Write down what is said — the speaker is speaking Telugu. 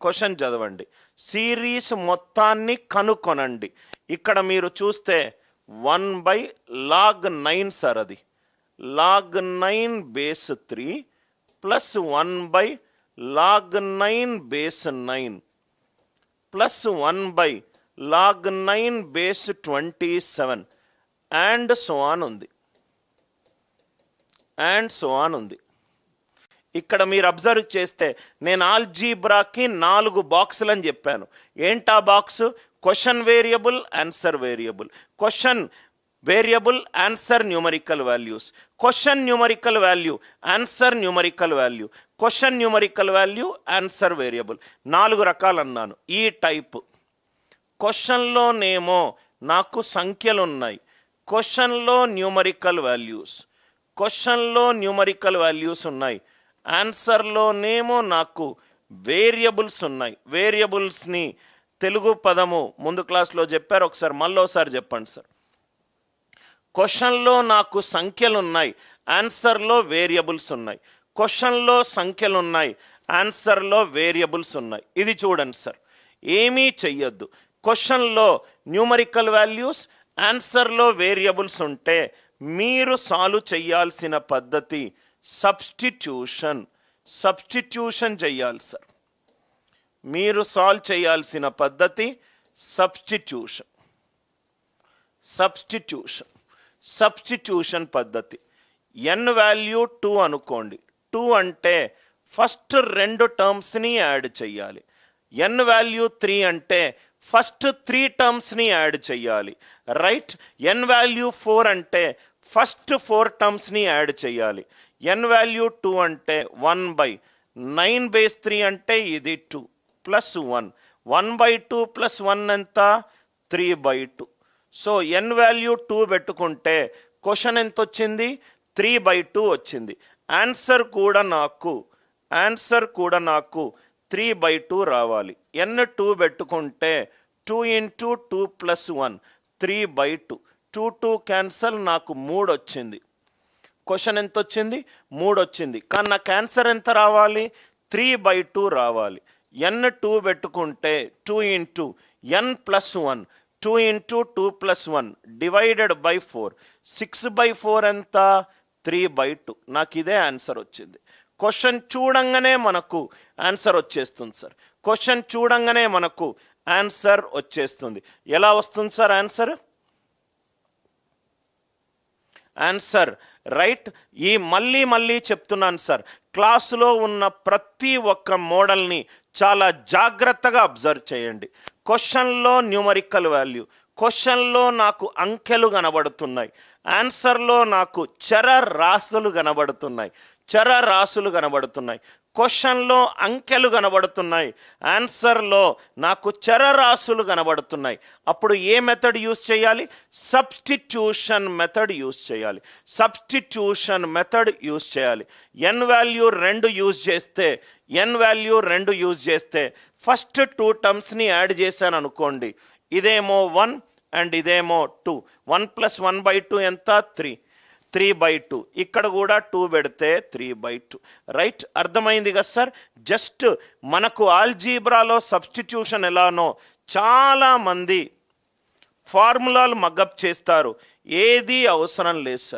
క్వశ్చన్ చదవండి. సిరీస్ మొత్తాన్ని కనుక్కొనండి. ఇక్కడ మీరు చూస్తే 1/log9 సార్, అది log9 base 3 plus 1/log9 base 9 plus 1/log9 base 27 and so on ఉంది. ఇక్కడ మీరు అబ్జర్వ్ చేస్తే నేను ఆల్జీబ్రాకి 4 బాక్సులు అని చెప్పాను. ఏంటా box? Question variable, answer variable, question variable, answer numerical values, question numerical value, answer numerical value, question numerical value, answer variable. 4 రకాలు అన్నాను. ఈ టైప్ క్వశ్చన్లోనేమో నాకు సంఖ్యలు ఉన్నాయి, క్వశ్చన్లో న్యూమరికల్ వాల్యూస్ ఉన్నాయి, ఆన్సర్లోనేమో నాకు వేరియబుల్స్ ఉన్నాయి. వేరియబుల్స్ని తెలుగు పదము ముందు క్లాస్లో చెప్పారు, ఒకసారి మళ్ళీసారి చెప్పండి సార్. క్వశ్చన్లో నాకు సంఖ్యలు ఉన్నాయి, ఆన్సర్లో వేరియబుల్స్ ఉన్నాయి. క్వశ్చన్లో సంఖ్యలు ఉన్నాయి, ఆన్సర్లో వేరియబుల్స్ ఉన్నాయి. ఇది చూడండి సార్, ఏమీ చెయ్యొద్దు. క్వశ్చన్లో న్యూమరికల్ వాల్యూస్, ఆన్సర్లో వేరియబుల్స్ ఉంటే మీరు సాల్వ్ చేయాల్సిన పద్ధతి సబ్స్టిట్యూషన్ చెయ్యాలి సార్. మీరు సాల్వ్ చేయాల్సిన పద్ధతి సబ్స్టిట్యూషన్ పద్ధతి. ఎన్ వాల్యూ 2 అనుకోండి. 2 అంటే ఫస్ట్ 2 టర్మ్స్ని యాడ్ చేయాలి. ఎన్ వాల్యూ 3 అంటే ఫస్ట్ 3 టర్మ్స్ని యాడ్ చేయాలి, రైట్. ఎన్ వాల్యూ 4 అంటే ఫస్ట్ 4 టర్మ్స్ని యాడ్ చేయాలి. ఎన్ వాల్యూ 2 అంటే 1/9 బేస్ 3 అంటే ఇది 2 ప్లస్ 1, 1/2 ప్లస్ 1 ఎంత? 3/2. సో ఎన్ వాల్యూ 2 పెట్టుకుంటే క్వశ్చన్ ఎంత వచ్చింది? 3/2 వచ్చింది. ఆన్సర్ కూడా నాకు 3/2 రావాలి. ఎన్ 2 పెట్టుకుంటే 2 × 2 + 1 3/2. 2 క్యాన్సల్, నాకు 3 వచ్చింది. క్వశ్చన్ ఎంత వచ్చింది? 3 వచ్చింది. కానీ నాకు ఆన్సర్ ఎంత రావాలి? 3/2 రావాలి. ఎన్ 2 పెట్టుకుంటే 2 × n + 1 2 × 2 + 1 డివైడెడ్ బై 4 6/4 ఎంత? 3/2. నాకు ఇదే ఆన్సర్ వచ్చింది. క్వశ్చన్ చూడంగానే మనకు ఆన్సర్ వచ్చేస్తుంది సార్. క్వశ్చన్ చూడంగానే మనకు ఆన్సర్ వచ్చేస్తుంది. ఎలా వస్తుంది సార్ ఆన్సర్? రైట్. ఈ మళ్ళీ చెప్తున్నాను సార్, క్లాసులో ఉన్న ప్రతి ఒక్క మోడల్ని చాలా జాగ్రత్తగా అబ్జర్వ్ చేయండి. క్వశ్చన్లో న్యూమరికల్ వాల్యూ, క్వశ్చన్లో నాకు అంకెలు కనబడుతున్నాయి, ఆన్సర్లో నాకు చరరాశులు కనబడుతున్నాయి. క్వశ్చన్లో అంకెలు కనబడుతున్నాయి, ఆన్సర్లో నాకు చరరాశులు కనబడుతున్నాయి. అప్పుడు ఏ మెథడ్ యూజ్ చేయాలి? సబ్స్టిట్యూషన్ మెథడ్ యూజ్ చేయాలి. ఎన్ వాల్యూ 2 యూజ్ చేస్తే ఫస్ట్ 2 టర్మ్స్ని యాడ్ చేశాను అనుకోండి. ఇదేమో 1 అండ్ ఇదేమో 2. 1 + 1/2 ఎంత? 3/2. ఇక్కడ కూడా 2 పెడితే 3/2. రైట్. అర్థమైంది కదా సార్? జస్ట్ మనకు ఆల్జీబ్రాలో సబ్స్టిట్యూషన్ ఎలానో చాలామంది ఫార్ములాలు మగప్ చేస్తారు, ఏది అవసరం లేదు సార్.